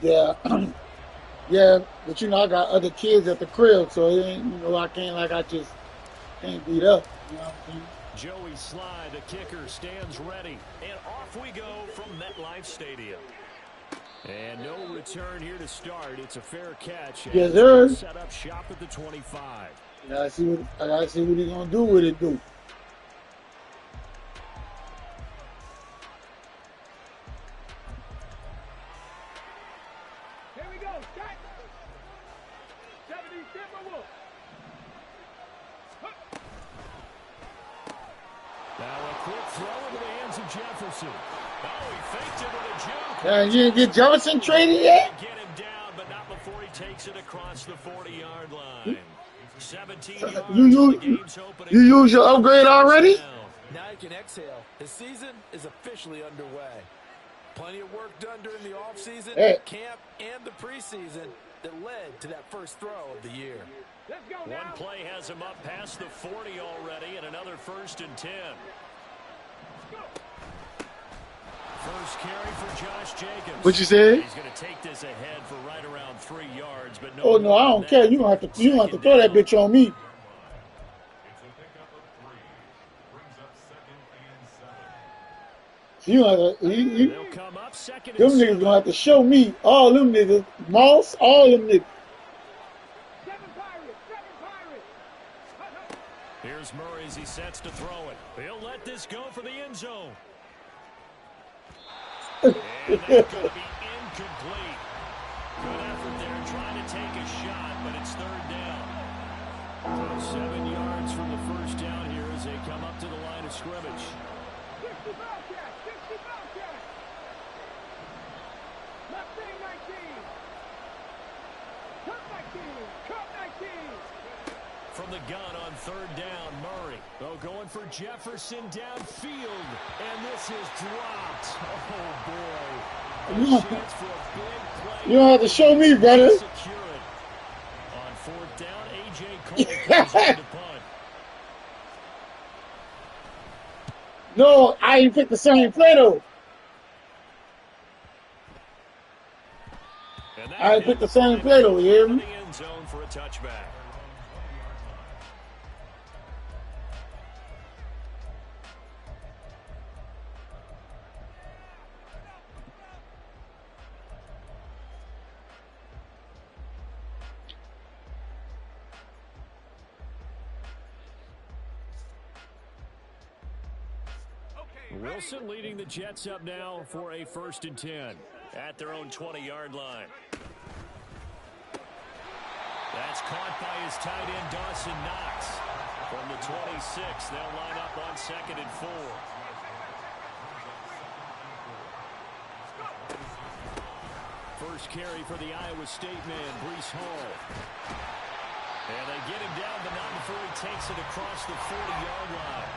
Yeah, yeah, but you know I got other kids at the crib, so it ain't, I can't like I just can't beat up. You know what I'm saying? Joey Slye, the kicker, stands ready. And off we go from MetLife Stadium. And no return here to start. It's a fair catch. Yes, And they'll sir. set up shop at the 25. I gotta see what he's gonna do with it, dude. Here we go. Shot. 70 Timberwolves. Now a quick throw into the hands of Jefferson. Oh, he faked it with a juke. Yeah, you didn't get Jefferson traded yet? Get him down, but not before he takes it across the 40-yard line. 17 yards You use your upgrade already? Now you can exhale. The season is officially underway. Plenty of work done during the offseason, camp, and the preseason that led to that first throw of the year. Let's go now. One play has him up past the 40 already, and another 1st and 10. First carry for Josh Jacobs. What you said? He's going to take this ahead for right around 3 yards, but no. Oh no, I don't care. You don't have to throw that bitch on me. You have to, them niggas gonna have to show me. All them niggas, Moss, all them niggas. Here's Murray as he sets to throw it. He'll let this go for the end zone. And that's going to be incomplete. Good effort there trying to take a shot, but it's 3rd down. So 7 yards from the first down here as they come up to the line of scrimmage. 60 Bobcats, 60 Bobcats. Left wing 19. Cut 19, cut 19. From the gun on 3rd down, Murray. Oh, going for Jefferson downfield. And this is dropped. Oh, boy. A chance for a big play. You don't have to show me, brother. Secure it. On 4th down, A.J. Cole comes in to punt. No, I ain't picked the same play, though. I ain't picked the same play, though, you hear me? End zone for a touchback. Wilson leading the Jets up now for a 1st and 10 at their own 20-yard line. That's caught by his tight end, Dawson Knox. From the 26, they'll line up on 2nd and 4. First carry for the Iowa State man, Breece Hall. And they get him down, but not before he takes it across the 40-yard line.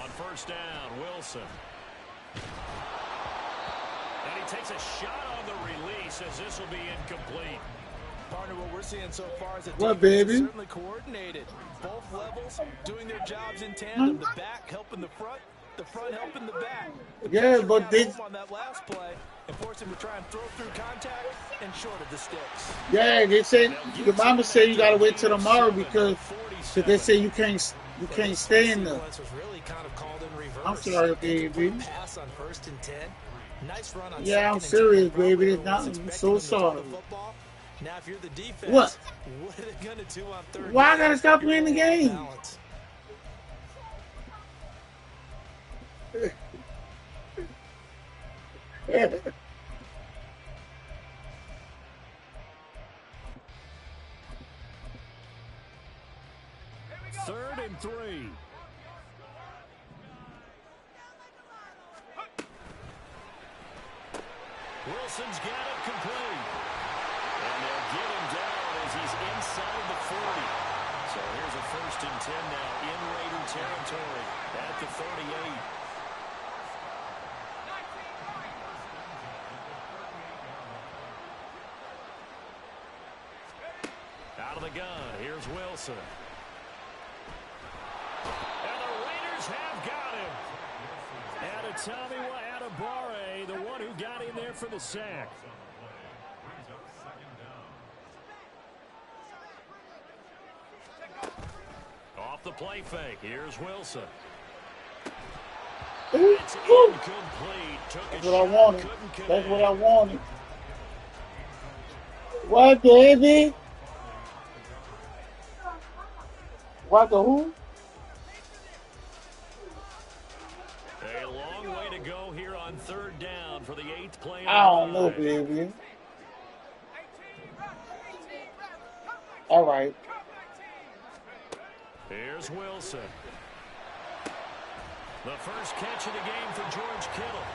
On 1st down, Wilson. And he takes a shot on the release as this will be incomplete. Partner, what we're seeing so far is a What, defense baby? certainly coordinated. Both levels doing their jobs in tandem. The back helping the front helping the back. Yeah, but they on that last play and forced him to try and throw through contact and shorted the sticks. Yeah, they say your mama said you gotta wait till tomorrow because they say you can't stay in there. I'm sorry, baby. Pass on 1st and 10. Nice run on Yeah, I'm serious, baby. It's not, I'm so sorry. Now, if you're the defense, what are they gonna do on 3rd? Why I gotta stop playing the game? Yeah. 3rd and 3. Wilson's got it complete. And they'll get him down as he's inside the 40. So here's a 1st and 10 now in Raider territory at the 38. Out of the gun, here's Wilson. And the Raiders have got him. And a Tommy Wahatabare, the one who got in there for the sack. Off the play fake. Here's Wilson. It's incomplete. That's what I wanted. That's what I wanted. What, baby? What the who? A long way to go here on third down for the 8th play. I don't know, baby. All right. Here's Wilson. The first catch of the game for George Kittle.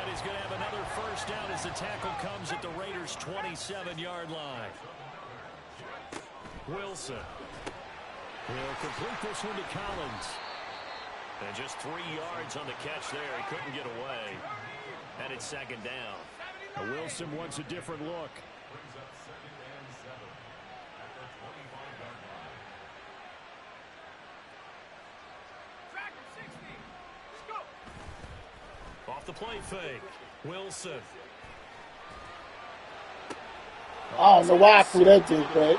And he's going to have another first down as the tackle comes at the Raiders' 27-yard line. Wilson. He'll complete this one to Collins. And just 3 yards on the catch there. He couldn't get away. And it's second down. Wilson wants a different look. Off the play fake. Wilson. I don't know why I threw that thing, but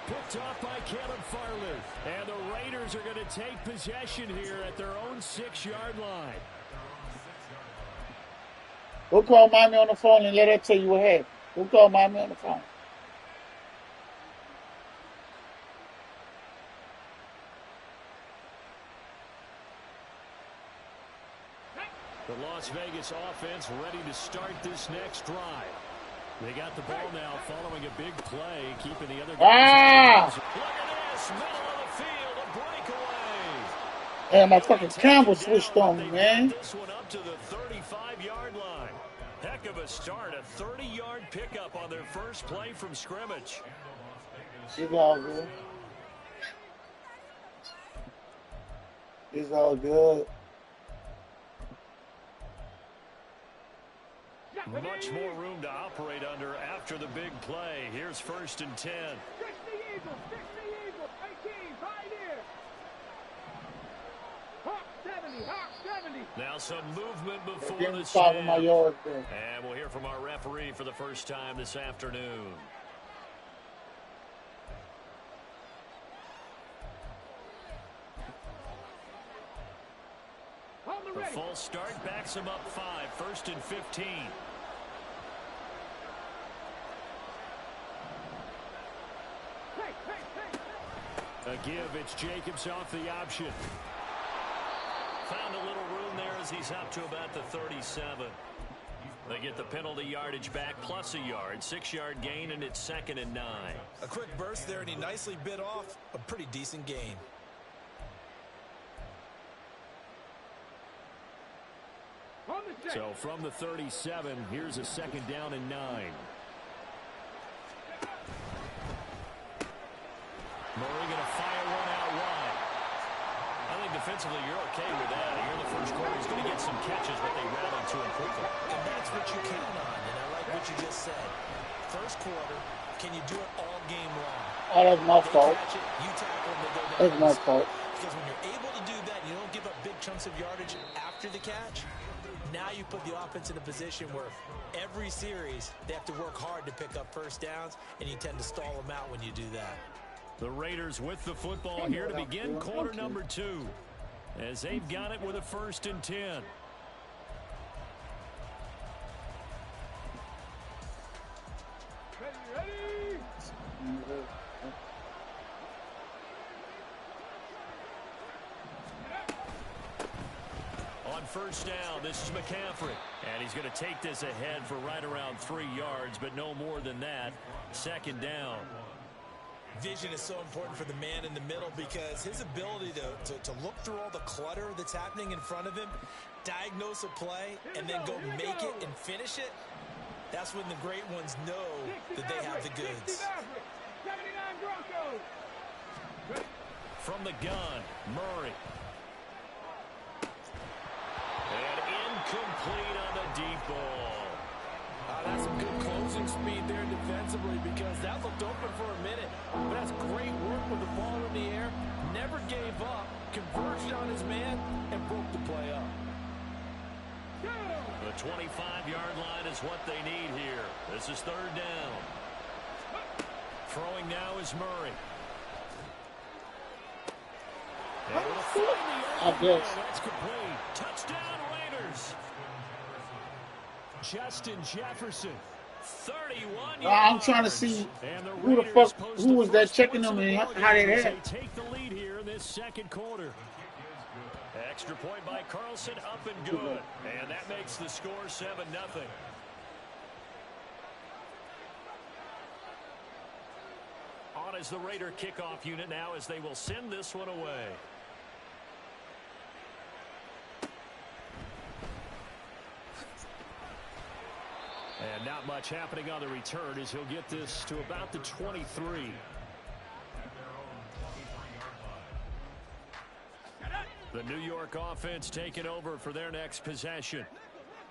Picked off by Caleb Farley. And the Raiders are going to take possession here at their own 6-yard line. We'll call mommy on the phone and let her tell you what happened. We'll call mommy on the phone. The Las Vegas offense ready to start this next drive. They got the ball now following a big play, keeping the other guys. Look at this, middle of the field, a breakaway. Hey, my fucking camera switched on me, man. This one up to the 35-yard line. Heck of a start, a 30-yard pickup on their first play from scrimmage. It's all good. It's all good. Much more room to operate under after the big play. Here's 1st and 10. Fix the Eagles. Fix the Eagles. 18, right here. Hawk 70. Hawk 70. Now some movement before Give me the 5 of my snap. yards there. And we'll hear from our referee for the first time this afternoon. The false start backs him up 5. 1st and 15. A give, it's Jacobs off the option. Found a little room there as he's up to about the 37. They get the penalty yardage back plus a yard. 6-yard gain, and it's 2nd and 9. A quick burst there, and he nicely bit off a pretty decent gain. So from the 37, here's a 2nd down and 9. Murray going to fire one out wide. I think defensively you're okay with that. Here in the first quarter, he's going to get some catches, but they rallied to him quickly. And that's what you count on, and I like what you just said. First quarter, can you do it all game long? Oh, that's my fault. Catch it, you tackle them, they go down. That's my fault. Because when you're able to do that, you don't give up big chunks of yardage after the catch. Now you put the offense in a position where every series they have to work hard to pick up first downs, and you tend to stall them out when you do that. The Raiders with the football here to begin quarter number 2. As they've got it with a 1st and 10. Ready? On first down, this is McCaffrey. And he's going to take this ahead for right around 3 yards, but no more than that. 2nd down. Vision is so important for the man in the middle because his ability to look through all the clutter that's happening in front of him, diagnose a play, and then go make it and finish it, that's when the great ones know that they have the goods. 79 Broncos. From the gun, Murray. And incomplete on the deep ball. That's some good closing speed there defensively because that looked open for a minute. But that's great work with the ball in the air. Never gave up, converged on his man, and broke the play up. The 25-yard line is what they need here. This is third down. Throwing now is Murray. I guess. That's complete. Touchdown Raiders. Justin Jefferson. 31 yards. I'm trying to see who the fuck, who was that checking them and how they had. Take the lead here in this second quarter. Extra point by Carlson, up and good. And that makes the score 7-0. On is the Raider kickoff unit now as they will send this one away. And not much happening on the return as he'll get this to about the 23. The New York offense taking over for their next possession.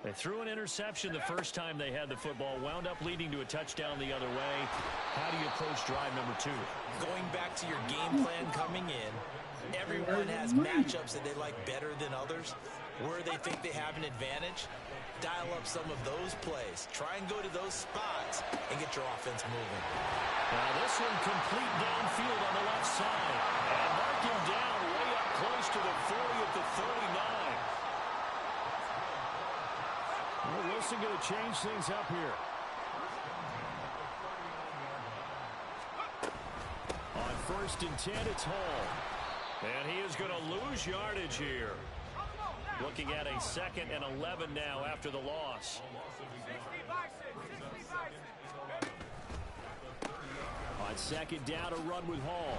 They threw an interception the first time they had the football, wound up leading to a touchdown the other way. How do you approach drive number 2? Going back to your game plan coming in, everyone has matchups that they like better than others. Where they think they have an advantage, dial up some of those plays. Try and go to those spots and get your offense moving. Now this one complete downfield on the left side. And mark him down way up close to the 40 at the 39. Well, Wilson going to change things up here. On 1st and 10, it's Hall. And he is going to lose yardage here. Looking at a 2nd and 11 now after the loss. On 2nd down, a run with Hall.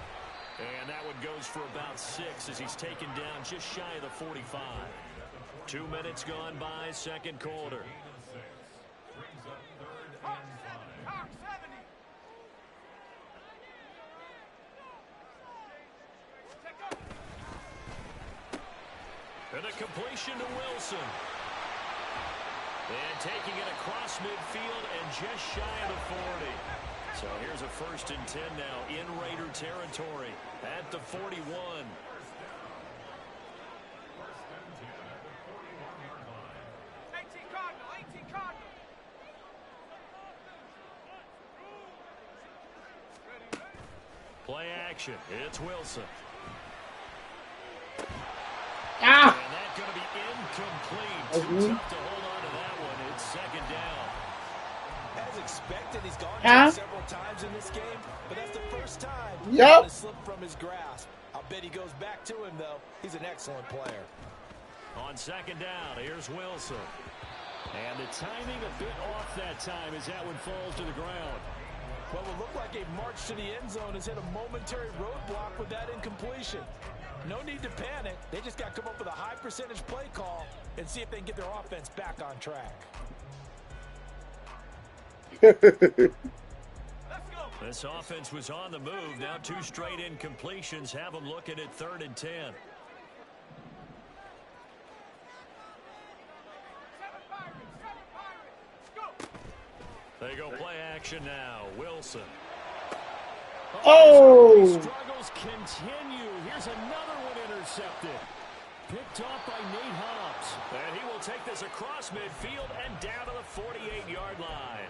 And that one goes for about 6 as he's taken down just shy of the 45. 2 minutes gone by, second quarter. And a completion to Wilson. And taking it across midfield and just shy of the 40. So here's a 1st and 10 now in Raider territory at the 41. Play action. It's Wilson. Ah! And that's going to be incomplete. Too tough to hold on to that one. It's 2nd down. As expected, he's gone several times in this game, but that's the first time Yep. he slipped from his grasp. I'll bet he goes back to him, though. He's an excellent player. On 2nd down, here's Wilson. And the timing a bit off that time as that one falls to the ground. What will look like a march to the end zone has hit a momentary roadblock with that incompletion. No need to panic. They just got to come up with a high percentage play call and see if they can get their offense back on track. This offense was on the move. Now 2 straight incompletions have them looking at 3rd and 10. They go play action now. Wilson. Oh! Struggles continue. Here's another one intercepted. Picked off by Nate Hobbs. And he will take this across midfield and down to the 48-yard line.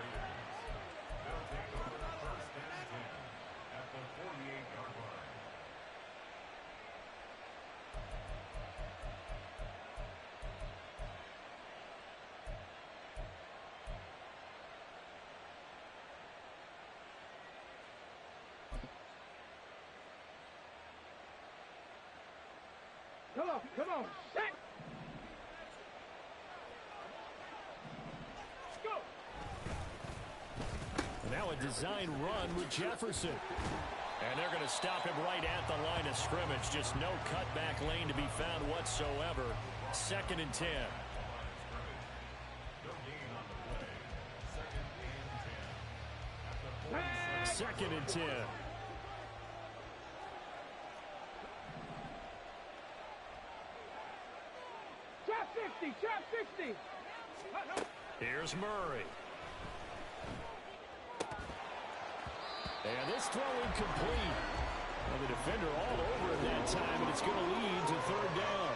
Come on, set. Go. Now a design run with Jefferson. And they're going to stop him right at the line of scrimmage. Just no cutback lane to be found whatsoever. 2nd and 10. Second and 10. Trap 50, trap 50. Here's Murray. And this throw incomplete. Well, the defender all over it that time, and it's going to lead to third down.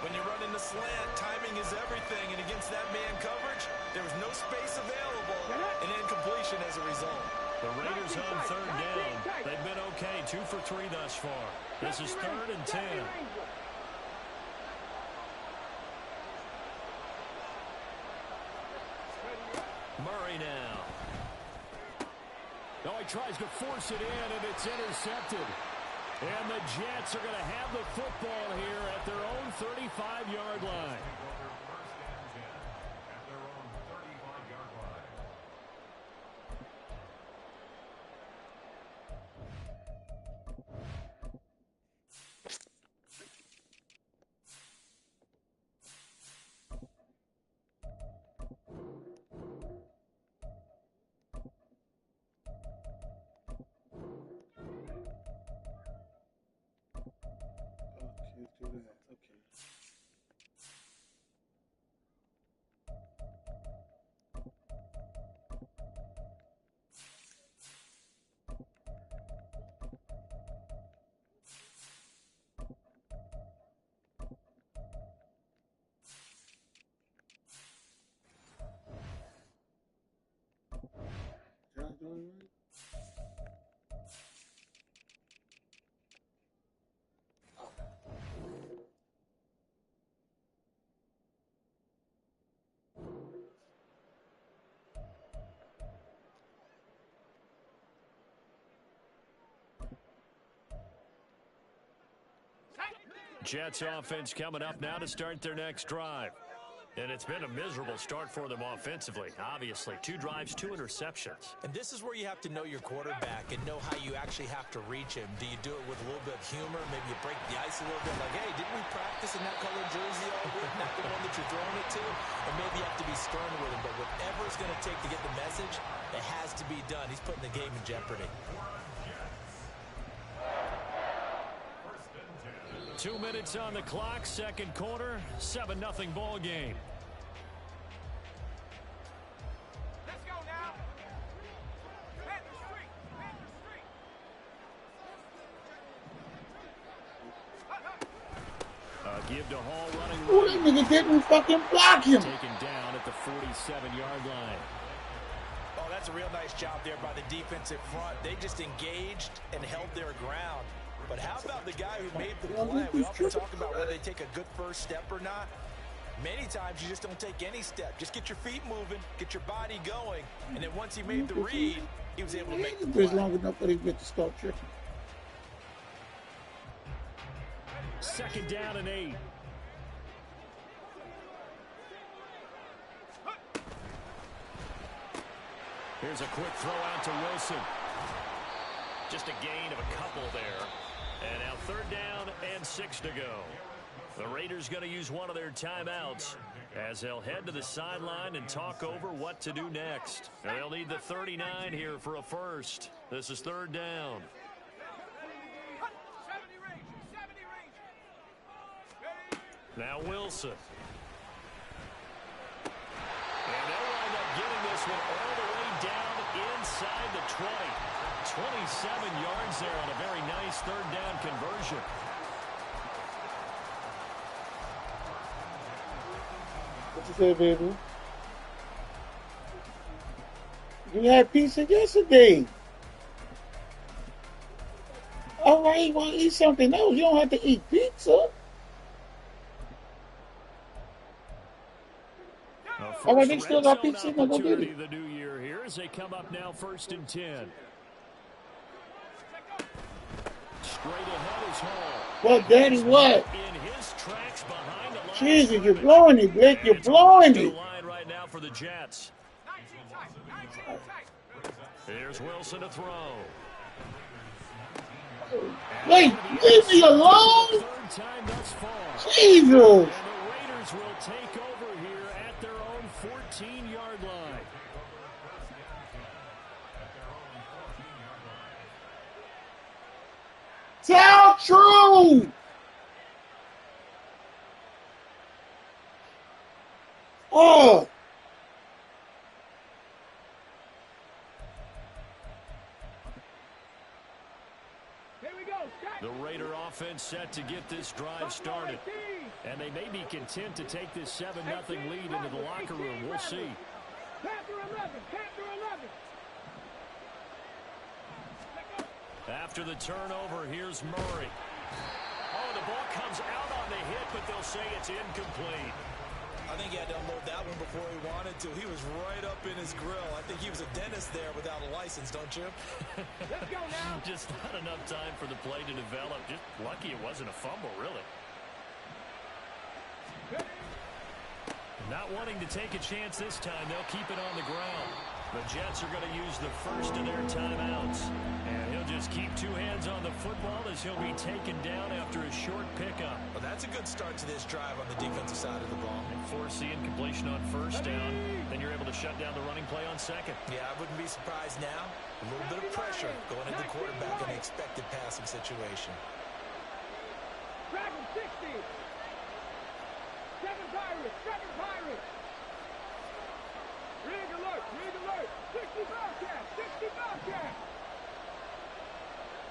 When you run in the slant, timing is everything, and against that man coverage, there was no space available, and incompletion as a result. The Raiders on third down. They've been okay, 2 for 3 thus far. This is 3rd and 10. Murray now. Oh, he tries to force it in, and it's intercepted. And the Jets are going to have the football here at their own 35-yard line. Jets offense coming up now to start their next drive. And it's been a miserable start for them offensively. Obviously, 2 drives, 2 interceptions. And this is where you have to know your quarterback and know how you actually have to reach him. Do you do it with a little bit of humor? Maybe you break the ice a little bit, like, hey, didn't we practice in that colored jersey all week? Not the one that you're throwing it to? And maybe you have to be stern with him. But whatever it's going to take to get the message, it has to be done. He's putting the game in jeopardy. 2 minutes on the clock, second quarter, 7-0 ball game. Let's go now. Man the street. Man the street. Give to Hall running. Ooh, that nigga didn't fucking block him. Taken down at the 47-yard line. Oh, that's a real nice job there by the defensive front. They just engaged and held their ground. But how about the guy who made the play? We often talk about whether they take a good first step or not. Many times you just don't take any step. Just get your feet moving, get your body going, and then once he made the read, he was able to make the play. It's long enough that he get to start tripping. 2nd down and 8. Here's a quick throw out to Wilson. Just a gain of a couple there. And now 3rd down and 6 to go. The Raiders going to use one of their timeouts as they'll head to the sideline and talk over what to do next. And they'll need the 39 here for a first. This is 3rd down. 70 range. 70 range. Now Wilson. And they'll wind up getting this one all the way down inside the 20. 27 yards there on a very nice 3rd down conversion. What you say, baby? You had pizza yesterday. All right, you want to eat something else? You don't have to eat pizza. All right, they still got pizza. No, go get it. The new year here as they come up now 1st and 10. Straight ahead is Hall. What, Daddy, what? In his tracks behind the line. Jesus, you're blowing it, Blake. You're blowing it. Line right now for the Jets. 19 tight. Here's Wilson to throw. Blake, leave me alone. 3rd time thus far. Jesus. And the Raiders will take over here at their own 14-yard line. Tell truth. Oh. offense set to get this drive started. And they may be content to take this 7-0 lead into the locker room. We'll see. After the turnover, here's Murray. Oh, the ball comes out on the hit, but they'll say it's incomplete. I think he had to unload that one before he wanted to. He was right up in his grill. I think he was a dentist there without a license, don't you? Let's go now. Just not enough time for the play to develop. Just lucky it wasn't a fumble, really. Not wanting to take a chance this time, they'll keep it on the ground. The Jets are going to use the first of their timeouts. And he'll just keep two hands on the football as he'll be taken down after a short pickup. Well, that's a good start to this drive on the defensive side of the ball. And force the incompletion on first down. Then you're able to shut down the running play on second. Yeah, I wouldn't be surprised now. A little bit of pressure going into the quarterback in the expected passing situation. Dragon 60. 7 Pirates. 7 Pirates. Rig alert. Rig alert. 60 Bobcats. 60 Bobcats.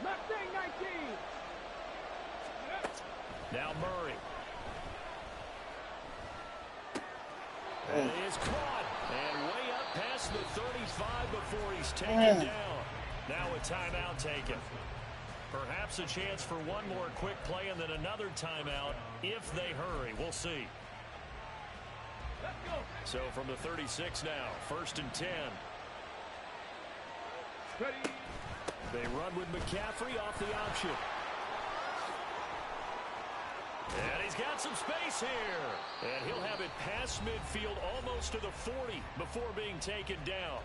Mustang 19. Now Murray. And it is caught. And way up past the 35 before he's taken down. Now a timeout taken. Perhaps a chance for one more quick play and then another timeout if they hurry. We'll see. So from the 36 now, 1st and 10. Ready. They run with McCaffrey off the option. And he's got some space here. And he'll have it past midfield almost to the 40 before being taken down.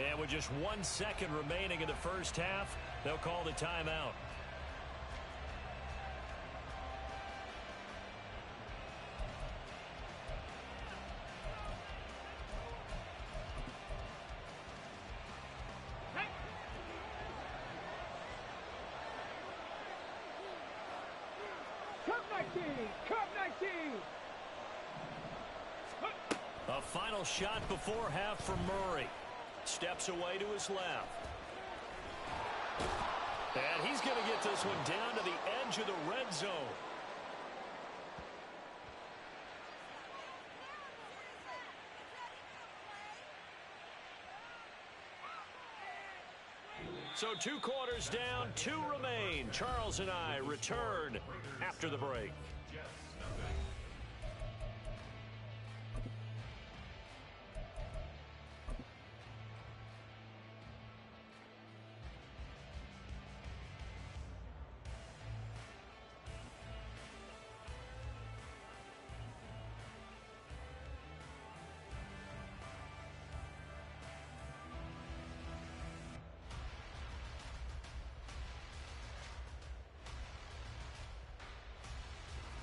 And with just 1 second remaining in the first half, they'll call the timeout. Cup 19. A final shot before half from Murray. Steps away to his left. And he's going to get this one down to the edge of the red zone. So 2 quarters down, 2 remain. Charles and I return after the break.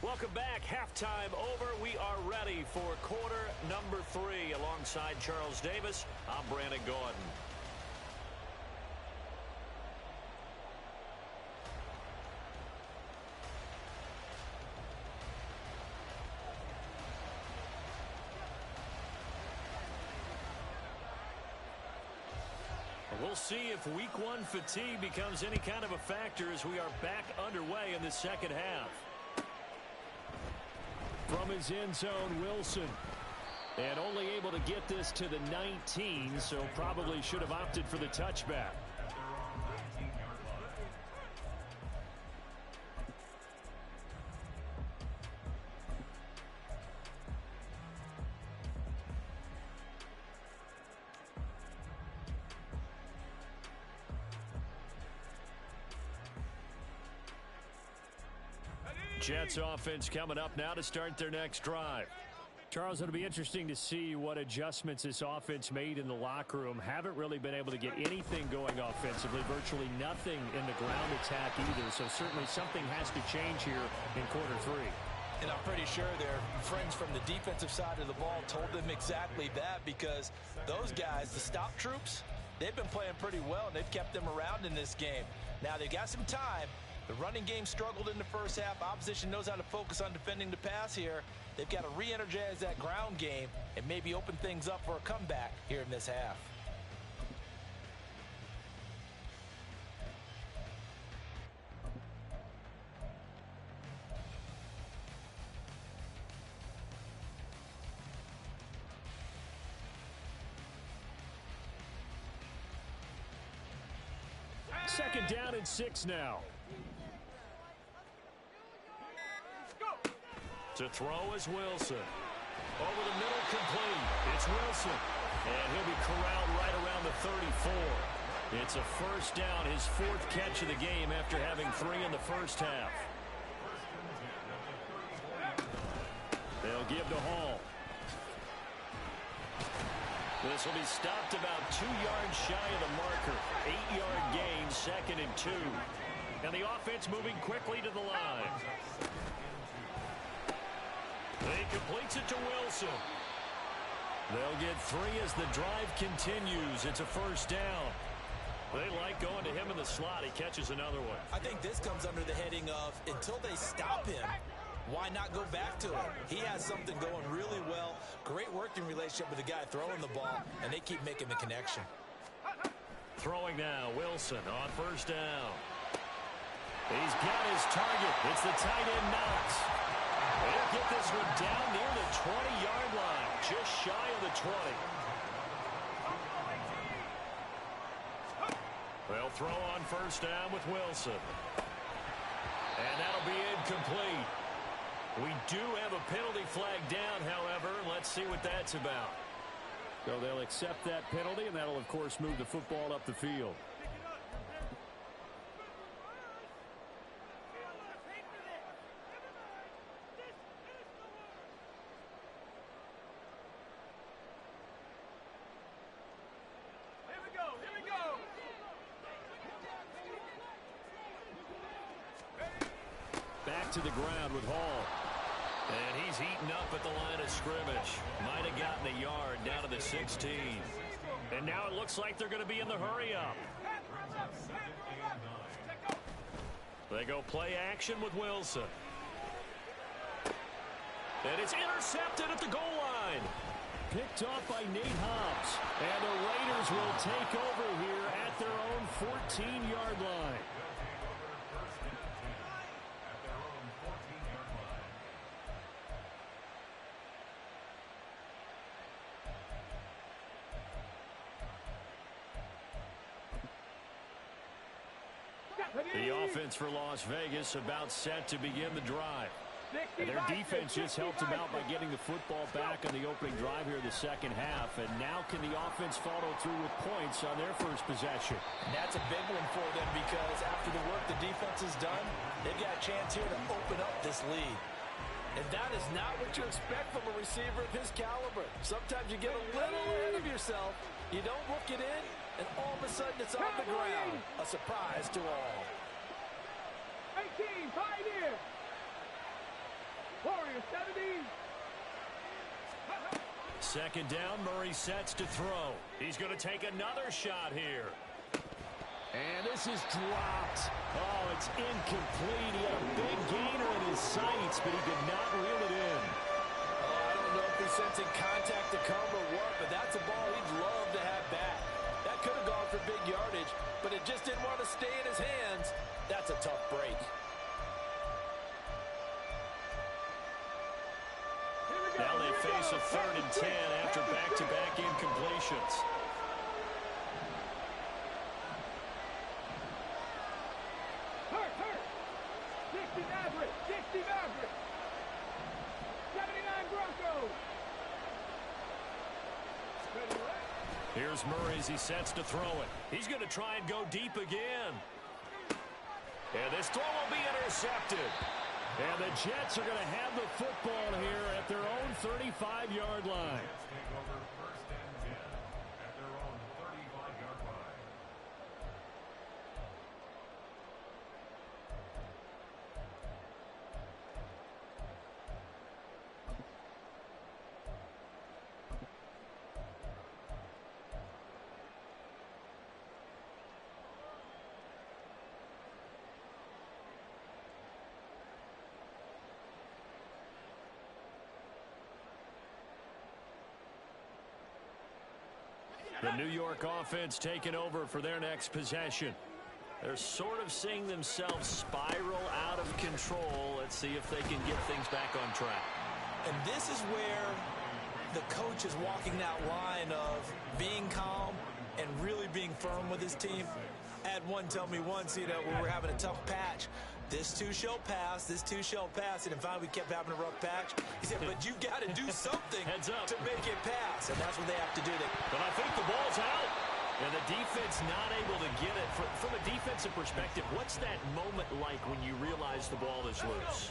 Welcome back. Halftime over. We are ready for quarter number 3. Alongside Charles Davis, I'm Brandon Gordon. We'll see if week 1 fatigue becomes any kind of a factor as we are back underway in the second half. From his end zone, Wilson. And only able to get this to the 19, so probably should have opted for the touchback. Jets offense coming up now to start their next drive. Charles, it'll be interesting to see what adjustments this offense made in the locker room. Haven't really been able to get anything going offensively, virtually nothing in the ground attack either. So certainly something has to change here in quarter 3. And I'm pretty sure their friends from the defensive side of the ball told them exactly that, because those guys, the stop troops, they've been playing pretty well, and they've kept them around in this game. Now they've got some time. The running game struggled in the first half. Opposition knows how to focus on defending the pass here. They've got to re-energize that ground game and maybe open things up for a comeback here in this half. down and 6 now. To throw is Wilson. Over the middle, complete. It's Wilson. And he'll be corralled right around the 34. It's a first down, his 4th catch of the game after having 3 in the first half. They'll give to Hall. This will be stopped about 2 yards shy of the marker. 8-yard gain, 2nd and 2. And the offense moving quickly to the line. He completes it to Wilson. They'll get 3 as the drive continues. It's a first down. They like going to him in the slot. He catches another one. I think this comes under the heading of until they stop him, why not go back to him? He has something going really well. Great working relationship with the guy throwing the ball, and they keep making the connection. Throwing now, Wilson on first down. He's got his target. It's the tight end Knox. They'll get this one down near the 20-yard line, just shy of the 20. They'll throw on first down with Wilson. And that'll be incomplete. We do have a penalty flag down, however. Let's see what that's about. So they'll accept that penalty, and that'll, of course, move the football up the field. Back to the ground with Hall. And he's eaten up at the line of scrimmage. Might have gotten a yard down to the 16. And now it looks like they're going to be in the hurry-up. They go play action with Wilson. And it's intercepted at the goal line. Picked off by Nate Hobbs. And the Raiders will take over here at their own 14-yard line. The offense for Las Vegas about set to begin the drive. And their defense just helped them out by getting the football back on the opening drive here in the second half. And now can the offense follow through with points on their first possession? And that's a big one for them because after the work the defense has done, they've got a chance here to open up this lead. And that is not what you expect from a receiver of his caliber. Sometimes you get a little ahead of yourself. You don't look it in, and all of a sudden it's on the ground. A surprise to all. 18, Pioneer. Warrior 70. Second down, Murray sets to throw. He's going to take another shot here. And this is dropped. Oh, it's incomplete. He had a big gainer in his sights, but he did not reel it in. I don't know if he's sensing contact to come or what, but that's a ball he'd love to have back. That could have gone for big yardage, but it just didn't want to stay in his hands. That's a tough break. Now they face a 3rd and 10 after back-to-back incompletions. Hurt. 60 Maverick. 79 Broncos. Here's Murray as he sets to throw it. He's going to try and go deep again. And this throw will be intercepted. And the Jets are going to have the football here at their own 35-yard line. The New York offense taking over for their next possession. They're sort of seeing themselves spiral out of control. Let's see if they can get things back on track. And this is where the coach is walking that line of being calm and really being firm with his team. had one tell me once, you know, we were having a tough patch. This too shall pass, this too shall pass. And finally we kept having a rough patch. He said, but you got to do something to make it pass. And that's what they have to do. But I think the ball's out. And the defense not able to get it. From a defensive perspective, what's that moment like when you realize the ball is loose?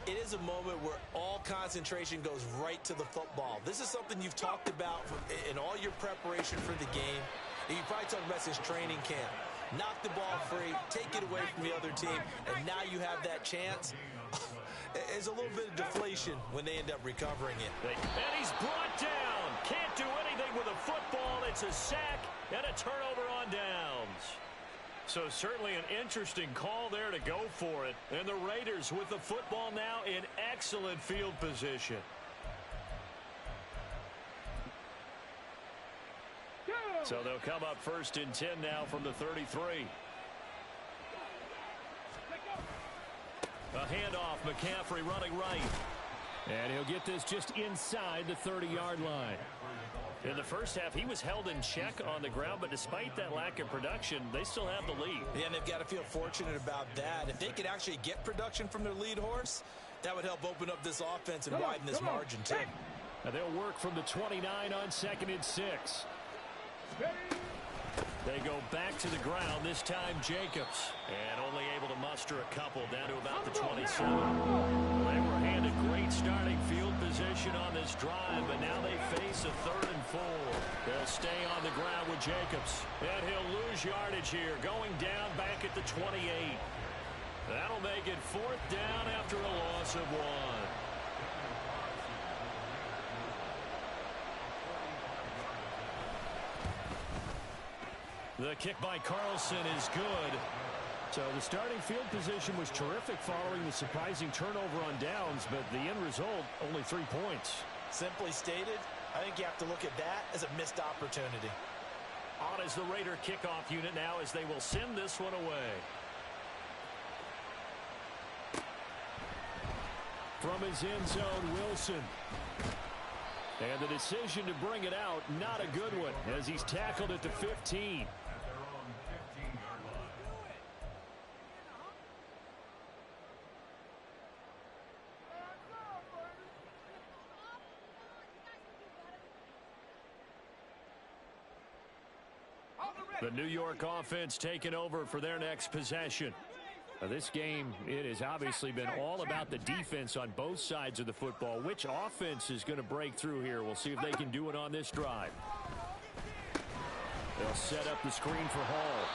It is a moment where all concentration goes right to the football. This is something you've talked about in all your preparation for the game. And you probably talked about since training camp. Knock the ball free, take it away from the other team, and now you have that chance. There's a little bit of deflation when they end up recovering it. And he's brought down. Can't do anything with a football. It's a sack and a turnover on downs. So certainly an interesting call there to go for it. And the Raiders with the football now in excellent field position. So they'll come up 1st and 10 now from the 33. A handoff, McCaffrey running right. And he'll get this just inside the 30-yard line. In the first half, he was held in check on the ground, but despite that lack of production, they still have the lead. Yeah, and they've got to feel fortunate about that. If they could actually get production from their lead horse, that would help open up this offense and widen this margin, too. Now they'll work from the 29 on 2nd and 6. They go back to the ground, this time Jacobs. And only able to muster a couple down to about the 27. They were handed great starting field position on this drive, but now they face a 3rd and 4. They'll stay on the ground with Jacobs. And he'll lose yardage here, going down back at the 28. That'll make it 4th down after a loss of 1. The kick by Carlson is good. So the starting field position was terrific following the surprising turnover on downs, but the end result, only 3 points. Simply stated, I think you have to look at that as a missed opportunity. On is the Raider kickoff unit now as they will send this one away. From his end zone, Wilson. And the decision to bring it out, not a good one, as he's tackled at the 15. The New York offense taking over for their next possession. Now this game, it has obviously been all about the defense on both sides of the football. Which offense is going to break through here? We'll see if they can do it on this drive. They'll set up the screen for Hall.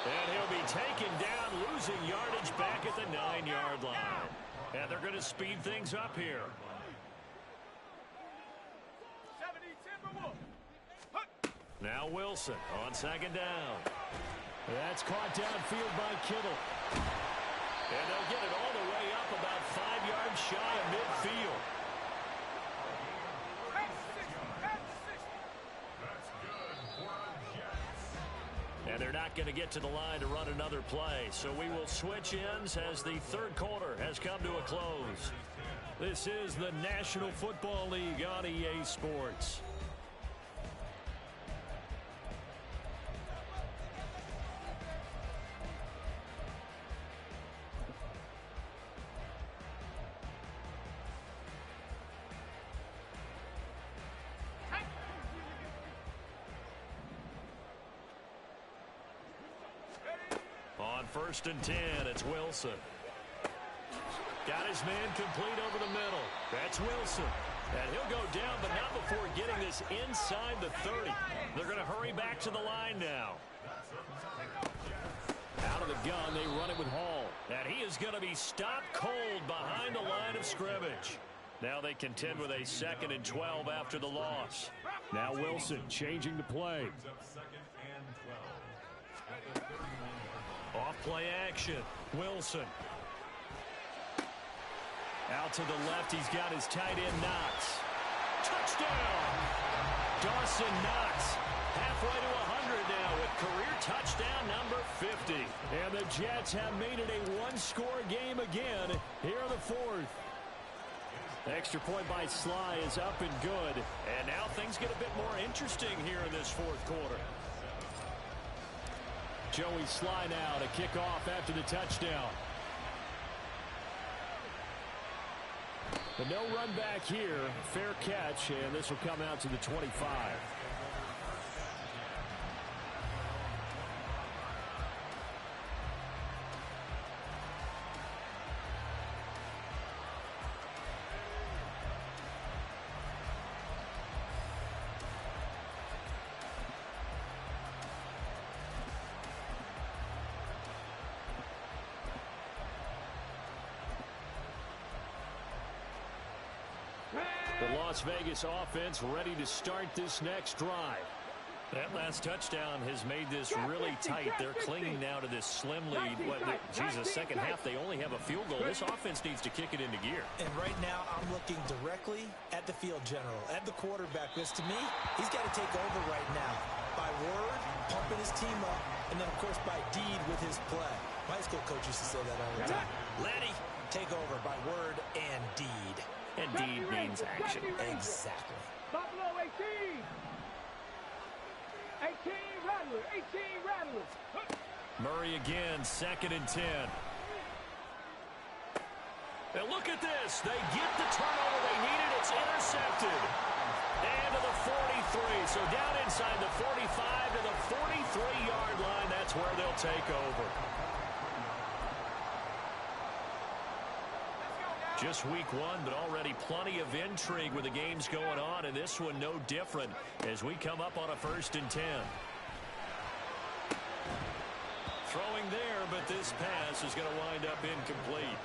And he'll be taken down, losing yardage back at the 9-yard line. And they're going to speed things up here. Now Wilson on 2nd down. That's caught downfield by Kittle. And they'll get it all the way up about 5 yards shy of midfield. And they're not going to get to the line to run another play. So we will switch ends as the 3rd quarter has come to a close. This is the National Football League on EA Sports. On 1st and 10, it's Wilson. Got his man complete over the middle. That's Wilson. And he'll go down, but not before getting this inside the 30. They're going to hurry back to the line now. Out of the gun, they run it with Hall. And he is going to be stopped cold behind the line of scrimmage. Now they contend with a 2nd and 12 after the loss. Now Wilson changing the play. Off play action. Wilson. Out to the left. He's got his tight end Knox. Touchdown! Dawson Knox. Halfway to 100 now with career touchdown number 50. And the Jets have made it a one-score game again here in the 4th. Extra point by Sly is up and good. And now things get a bit more interesting here in this 4th quarter. Joey Sly now to kick off after the touchdown. But no run back here. Fair catch, and this will come out to the 25. The Las Vegas offense ready to start this next drive. That last touchdown has made this really tight. They're clinging now to this slim lead. Jesus, second half, they only have a field goal. This offense needs to kick it into gear. And right now, I'm looking directly at the field general, at the quarterback, because to me, he's got to take over right now. By word, pumping his team up, and then, of course, by deed with his play. My high school coach used to say that all the time. Letty, take over by word and deed. And deed means action. Exactly. Buffalo 18. 18 Rattlers. 18 Rattlers. Murray again, 2nd and 10. And look at this. They get the turnover they needed. It's intercepted. And to the 43. So down inside the 45 to the 43-yard line. That's where they'll take over. Just week 1, but already plenty of intrigue with the games going on, and this one no different as we come up on a 1st and 10. Throwing there, but this pass is going to wind up incomplete.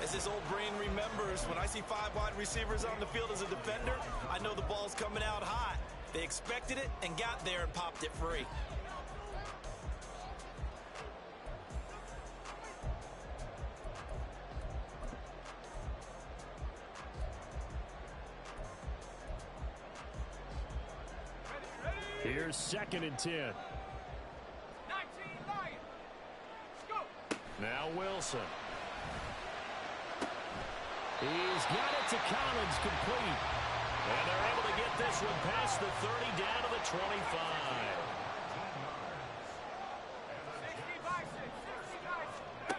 As this old brain remembers, when I see 5 wide receivers on the field as a defender, I know the ball's coming out hot. They expected it and got there and popped it free. Here's 2nd and 10. 19 Lions. Go. Now Wilson. He's got it to Collins, complete. And they're able to get this one past the 30 down to the 25. 60 by 6. 60 by 6.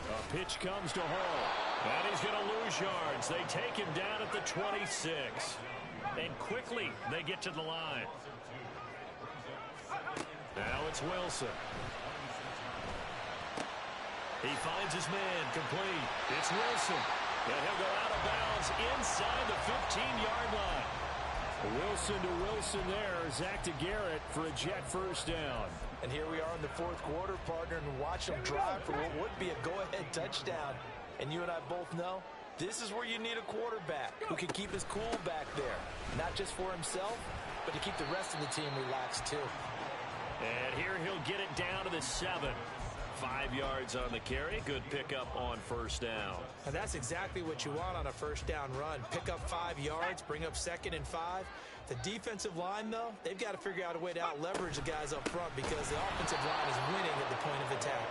A pitch comes to Hall. And he's going to lose yards. They take him down at the 26. And quickly, they get to the line. Now it's Wilson. He finds his man, complete. It's Wilson. And he'll go out of bounds inside the 15-yard line. Wilson to Wilson there. Zach to Garrett for a jet 1st down. And here we are in the 4th quarter, partner, and watch them drive for what would be a go-ahead touchdown. And you and I both know, this is where you need a quarterback who can keep his cool back there. Not just for himself, but to keep the rest of the team relaxed too. And here he'll get it down to the 7. 5 yards on the carry. Good pickup on 1st down. And that's exactly what you want on a 1st down run. Pick up 5 yards, bring up 2nd and 5. The defensive line, though, they've got to figure out a way to out-leverage the guys up front because the offensive line is winning at the point of attack.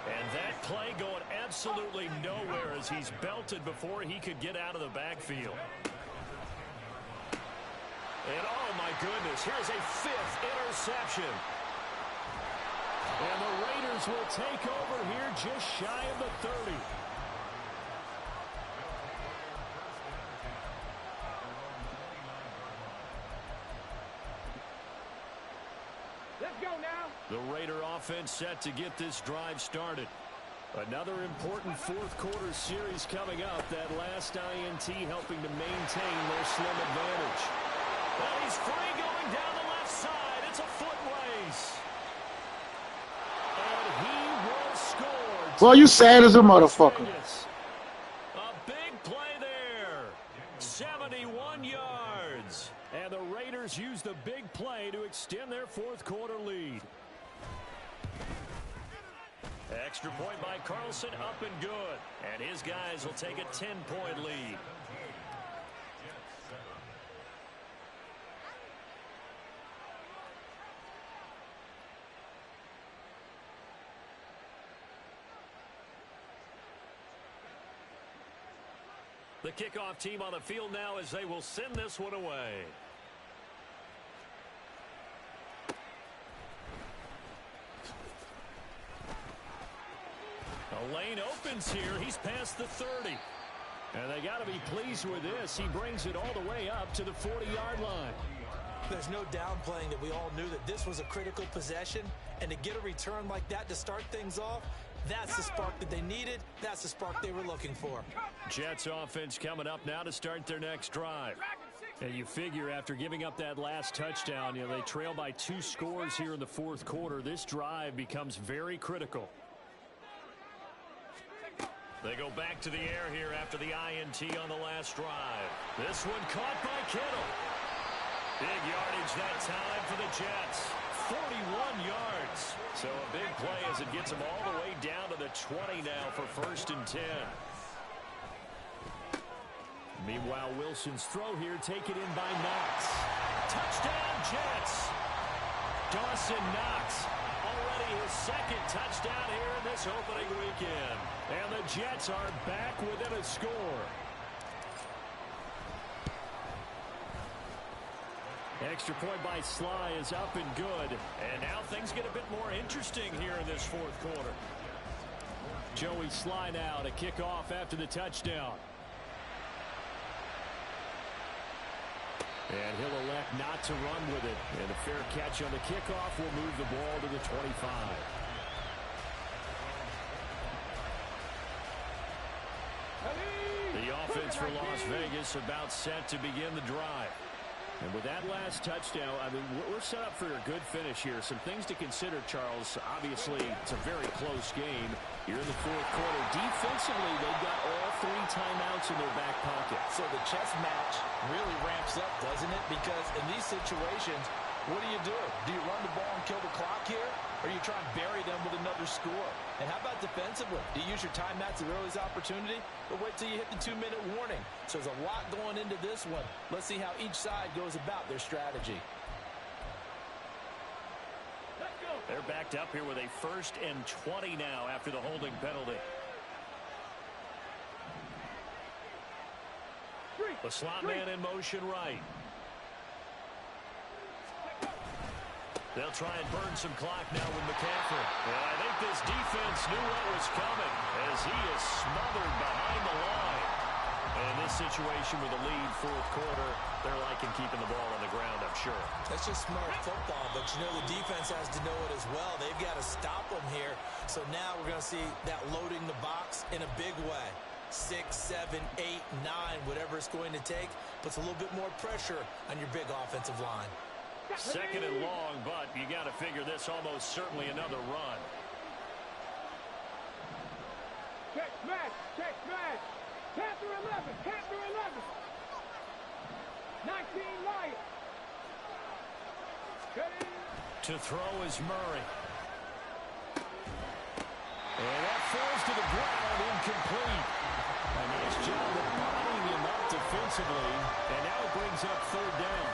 And that play going absolutely nowhere as he's belted before he could get out of the backfield. And oh my goodness, here's a 5th interception. And the Raiders will take over here just shy of the 30. Let's go now. The Raider offense set to get this drive started. Another important 4th quarter series coming up. That last INT helping to maintain their slim advantage. And he's free going down the left side. It's a foot race. And he will score. Well, you sad as a motherfucker. A big play there. 71 yards. And the Raiders use the big play to extend their 4th quarter lead. Extra point by Carlson, up and good. And his guys will take a 10-point lead. The kickoff team on the field now as they will send this one away. A lane opens here. He's past the 30. And they got to be pleased with this. He brings it all the way up to the 40-yard line. There's no downplaying that we all knew that this was a critical possession. And to get a return like that to start things off, that's the spark that they needed. That's the spark they were looking for. Jets offense coming up now to start their next drive. And you figure after giving up that last touchdown, they trail by 2 scores here in the fourth quarter. This drive becomes very critical. They go back to the air here after the INT on the last drive. This one caught by Kittle. Big yardage that time for the Jets. 41 yards. So a big play as it gets them all the way down to the 20 now for 1st and 10. Meanwhile, Wilson's throw here taken in by Knox. Touchdown, Jets. Dawson Knox. Already his 2nd touchdown here in this opening weekend. And the Jets are back within a score. Extra point by Sly is up and good. And now things get a bit more interesting here in this fourth quarter. Joey Sly now to kick off after the touchdown. And he'll elect not to run with it. And a fair catch on the kickoff will move the ball to the 25. The offense for Las Vegas about set to begin the drive. And with that last touchdown, I mean, we're set up for a good finish here. Some things to consider, Charles. Obviously, it's a very close game. You're in the fourth quarter. Defensively, they've got all 3 timeouts in their back pocket. So the chess match really ramps up, doesn't it? Because in these situations, what do? Do you run the ball and kill the clock here? Or you try and bury them with another score? And how about defensively? Do you use your timeouts at earliest opportunity? Or wait till you hit the 2-minute warning? So there's a lot going into this one. Let's see how each side goes about their strategy. They're backed up here with a 1st and 20 now after the holding penalty. The slot man in motion right. They'll try and burn some clock now with McCaffrey. And I think this defense knew what was coming as he is smothered behind the line. And in this situation with a lead fourth quarter, they're liking keeping the ball on the ground, I'm sure. That's just smart football, but the defense has to know it as well. They've got to stop them here. So now we're going to see that loading the box in a big way. 6, 7, 8, 9, whatever it's going to take, puts a little bit more pressure on your big offensive line. 2nd and long, but you got to figure this almost certainly another run. Check smash, check smash. Panther 11, Panther 11. 19 Lions. To throw is Murray. And that falls to the ground, incomplete. A nice job of bodying him up defensively, and now it brings up 3rd down.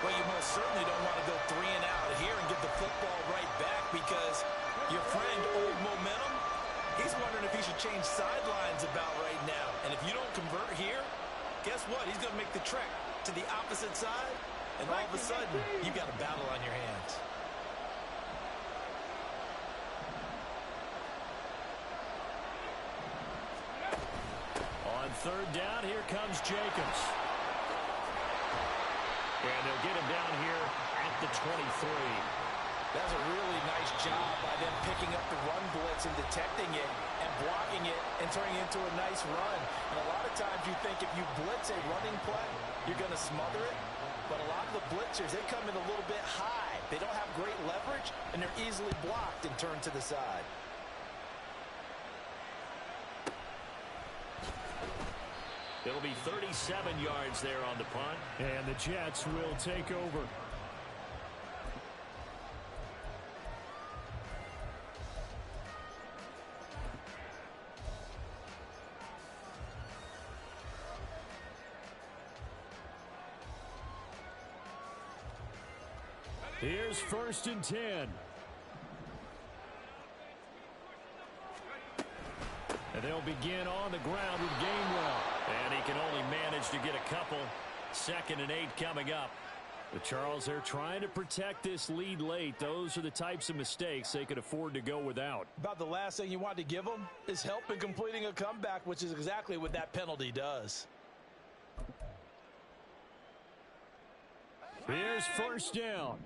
Well, you most certainly don't want to go 3 and out here and get the football right back because your friend, Old Momentum, he's wondering if he should change sidelines about right now. And if you don't convert here, guess what? He's going to make the trek to the opposite side, and all of a sudden, you've got a battle on your hands. On 3rd down, here comes Jacobs. And they'll get him down here at the 23. That's a really nice job by them picking up the run blitz and detecting it and blocking it and turning it into a nice run. And a lot of times you think if you blitz a running play, you're going to smother it. But a lot of the blitzers, they come in a little bit high. They don't have great leverage, and they're easily blocked and turned to the side. It'll be 37 yards there on the punt. And the Jets will take over. Here's 1st and 10. And they'll begin on the ground with Gainwell. And he can only manage to get a couple. 2nd and 8 coming up. But Charles, they're trying to protect this lead late. Those are the types of mistakes they could afford to go without. About the last thing you want to give them is help in completing a comeback, which is exactly what that penalty does. Here's first down.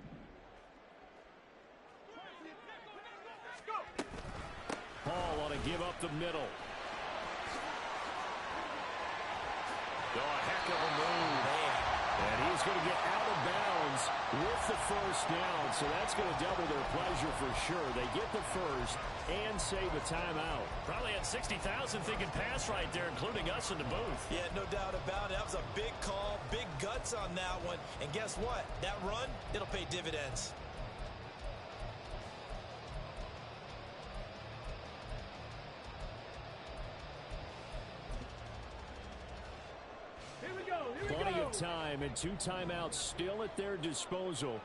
Hall ought to give up the middle. Oh, a heck of a move. And he's going to get out of bounds with the first down. So that's going to double their pleasure for sure. They get the first and save a timeout. Probably had 60,000 thinking pass right there, including us in the booth. Yeah, no doubt about it. That was a big call, big guts on that one. And guess what? That run, it'll pay dividends. Plenty of time and 2 timeouts still at their disposal.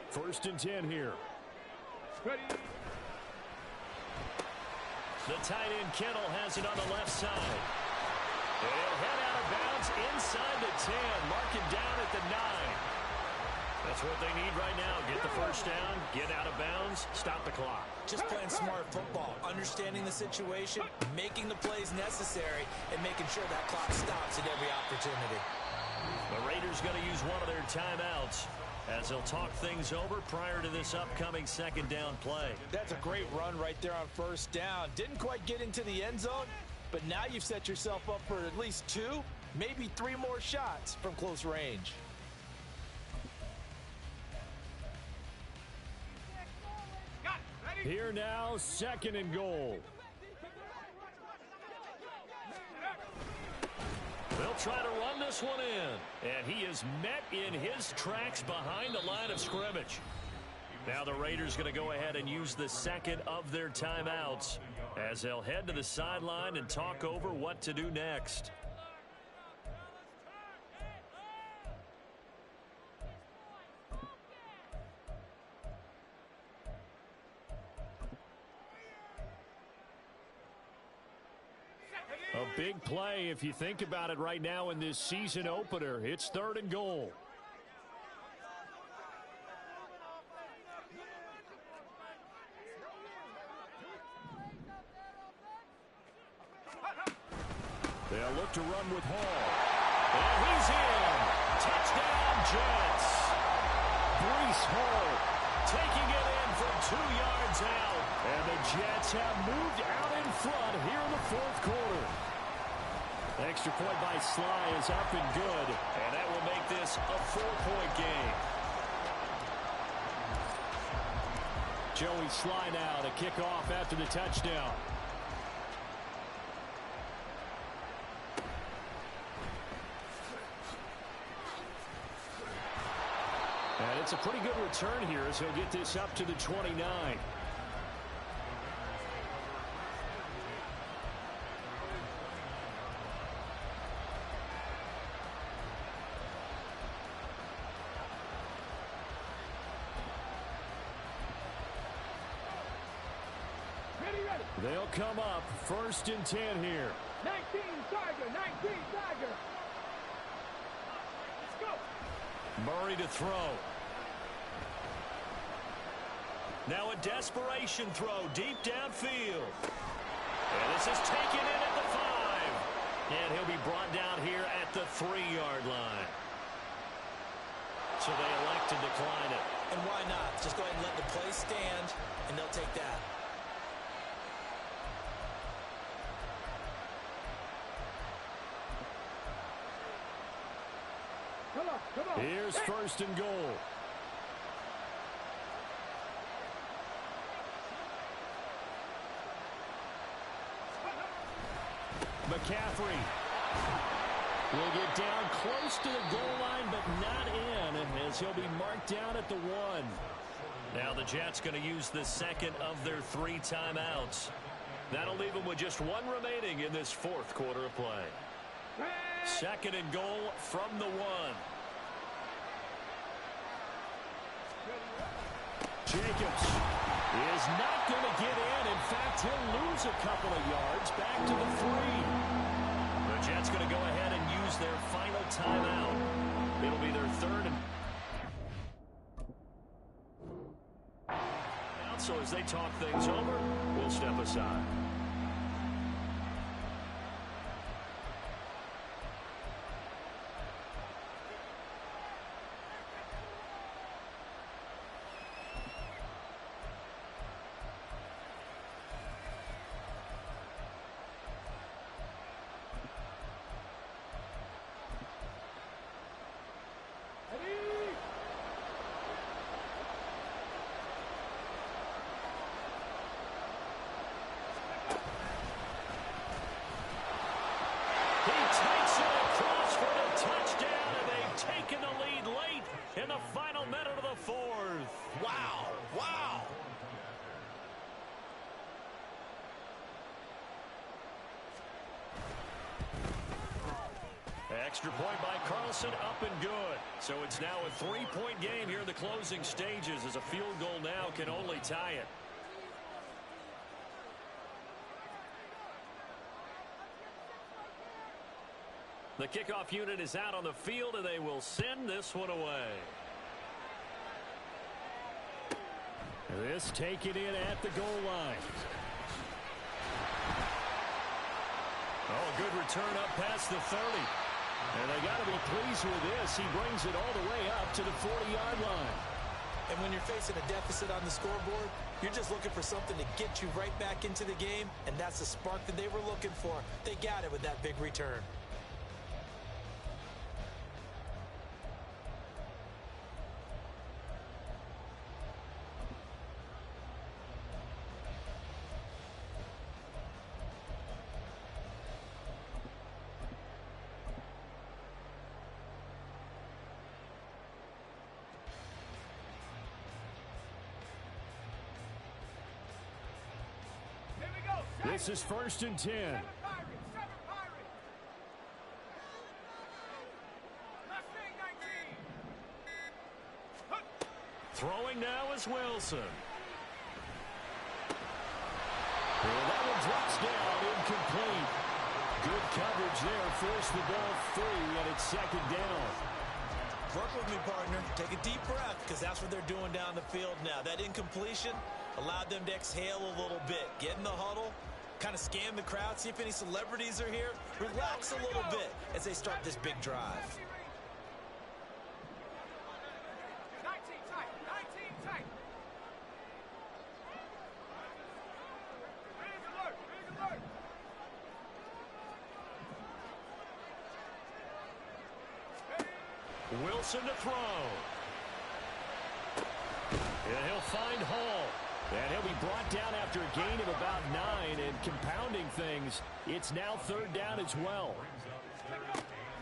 First and 10 here. Ready. The tight end Kittle has it on the left side. He'll head out of bounds inside the 10, marking down at the 9. That's what they need right now. Get the first down, get out of bounds, stop the clock. Just playing smart football, understanding the situation, making the plays necessary, and making sure that clock stops at every opportunity. The Raiders going to use one of their timeouts as they'll talk things over prior to this upcoming second down play. That's a great run right there on first down. Didn't quite get into the end zone, but now you've set yourself up for at least 2, maybe 3 more shots from close range. Here now, second and goal. They'll try to run this one in. And he is met in his tracks behind the line of scrimmage. Now the Raiders going to go ahead and use the second of their timeouts as they'll head to the sideline and talk over what to do next. A big play if you think about it right now in this season opener. It's third and goal. They'll look to run with Hall. And he's in. Touchdown, Jets. Breece Hall taking it in from 2 yards out. And the Jets have moved out in front here in the fourth quarter. Extra point by Sly is up and good. And that will make this a 4-point game. Joey Sly now to kick off after the touchdown. And it's a pretty good return here as he'll get this up to the 29. They'll come up first and 10 here. 19 Tiger, 19 Tiger. Let's go. Murray to throw. Now a desperation throw deep downfield. And this is taken in at the 5. And he'll be brought down here at the 3-yard line. So they elect to decline it. And why not? Just go ahead and let the play stand, and they'll take that. Come on. Here's first and goal. McCaffrey will get down close to the goal line, but not in, as he'll be marked down at the 1. Now the Jets going to use the second of their 3 timeouts. That'll leave them with just 1 remaining in this fourth quarter of play. Second and goal from the 1. Jacobs is not going to get in. In fact, he'll lose a couple of yards back to the 3. The Jets going to go ahead and use their final timeout. It'll be their third and so as they talk things over, we'll step aside. He takes it across for the touchdown, and they've taken the lead late in the final minute of the fourth. Wow. Wow. Extra point by Carlson, up and good. So it's now a 3-point game here in the closing stages, as a field goal now can only tie it. The kickoff unit is out on the field, and they will send this one away. This taken in at the goal line. Oh, good return up past the 30. And they got to be pleased with this. He brings it all the way up to the 40-yard line. And when you're facing a deficit on the scoreboard, you're just looking for something to get you right back into the game, and that's the spark that they were looking for. They got it with that big return. This is 1st and 10. Throwing now is Wilson. And that one drops down, incomplete. Good coverage there, forced the ball free, and it's 2nd down. Work with me, partner. Take a deep breath, because that's what they're doing down the field now. That incompletion allowed them to exhale a little bit. Get in the huddle, kind of scan the crowd, see if any celebrities are here. Relax a little bit as they start this big drive. 19 tight. 19 tight. Big alert. Big alert. Wilson to throw. And he'll find Hall. And he'll be brought down after a gain of about 9, and compounding things, it's now 3rd down as well.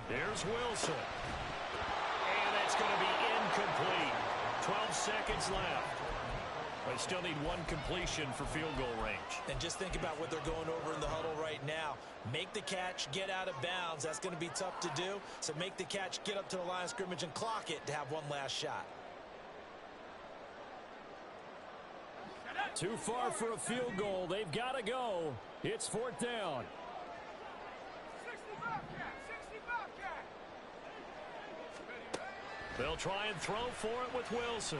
There's Wilson. And that's going to be incomplete. 12 seconds left. They still need one completion for field goal range. And just think about what they're going over in the huddle right now. Make the catch, get out of bounds. That's going to be tough to do. So make the catch, get up to the line of scrimmage, and clock it to have one last shot. Too far for a field goal. They've got to go. It's 4th down. 65 cat. 65 cat. They'll try and throw for it with Wilson.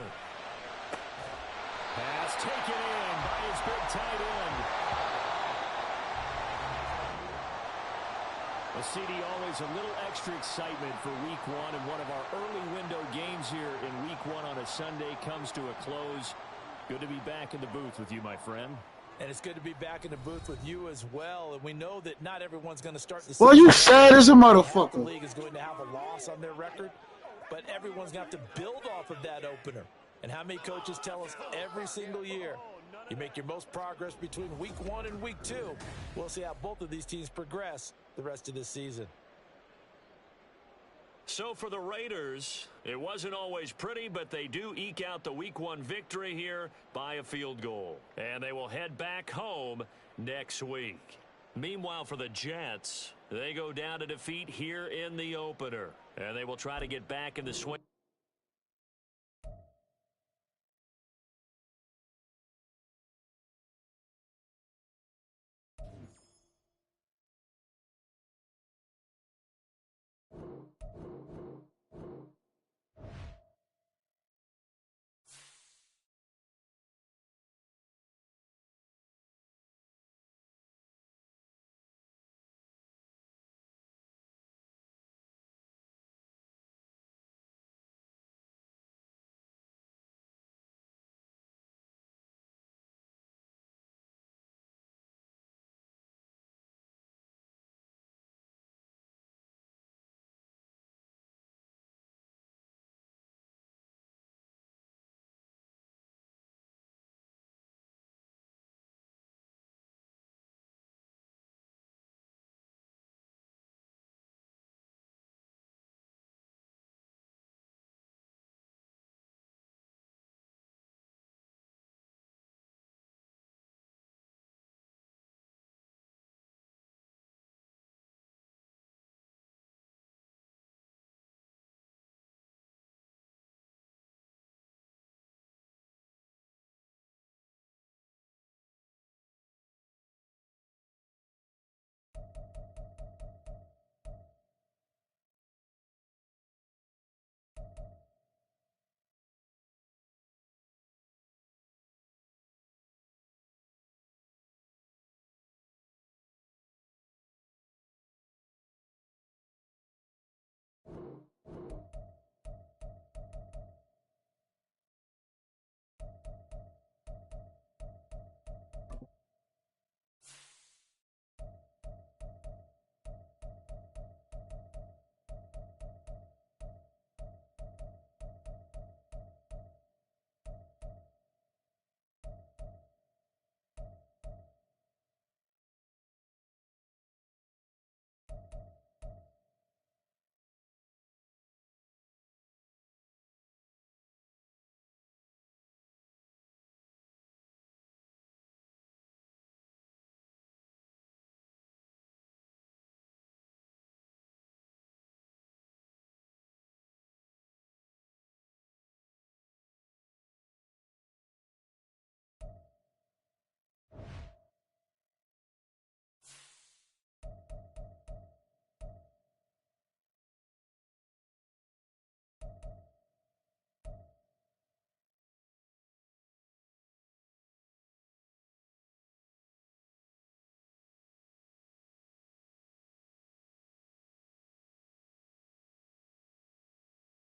Pass taken in by his big tight end. Well, CD, always a little extra excitement for week 1, and one of our early window games here in week 1 on a Sunday comes to a close. Good to be back in the booth with you, my friend. And it's good to be back in the booth with you as well. And we know that not everyone's going to start the Well, season. you sad as a motherfucker. The league is going to have a loss on their record, but everyone's going to have to build off of that opener. And how many coaches tell us every single year, you make your most progress between week 1 and week 2. We'll see how both of these teams progress the rest of this season. So for the Raiders, it wasn't always pretty, but they do eke out the week 1 victory here by a field goal. And they will head back home next week. Meanwhile, for the Jets, they go down to defeat here in the opener. And they will try to get back in the swing.